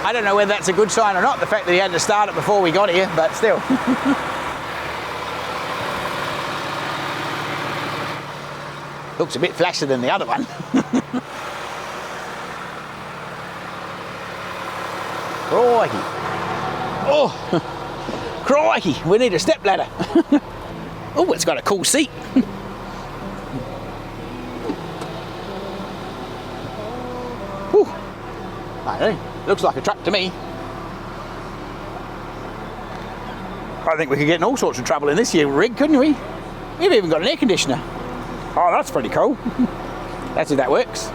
I don't know whether that's a good sign or not, the fact that he had to start it before we got here, but still. Looks a bit flashier than the other one. Crikey. Oh, crikey, we need a step ladder. Oh, it's got a cool seat. Whew. I don't know, looks like a truck to me. I think we could get in all sorts of trouble in this here rig, couldn't we? We've even got an air conditioner. Oh, that's pretty cool. That's if that works.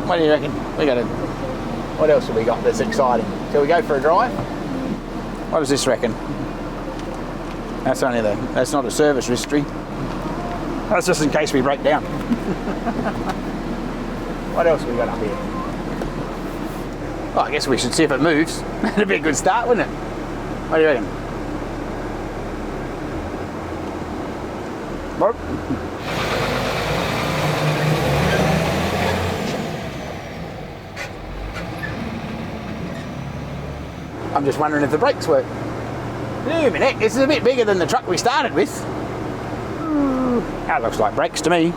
What do you reckon? What else have we got that's exciting? Shall we go for a drive? What does this reckon? That's not a service history. That's just in case we break down. What else have we got up here? Well, I guess we should see if it moves. That'd be a good start, wouldn't it? What do you reckon? Nope. I'm just wondering if the brakes work. Minute, this is a bit bigger than the truck we started with. That looks like brakes to me.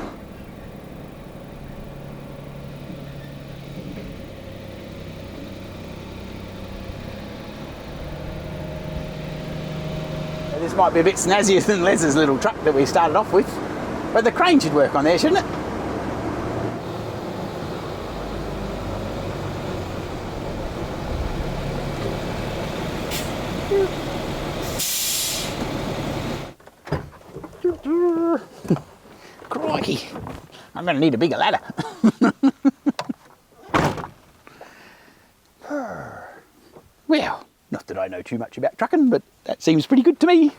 This might be a bit snazzier than Les's little truck that we started off with, but the crane should work on there, shouldn't it? Crikey, I'm going to need a bigger ladder. Well, not that I know too much about trucking, but that seems pretty good to me.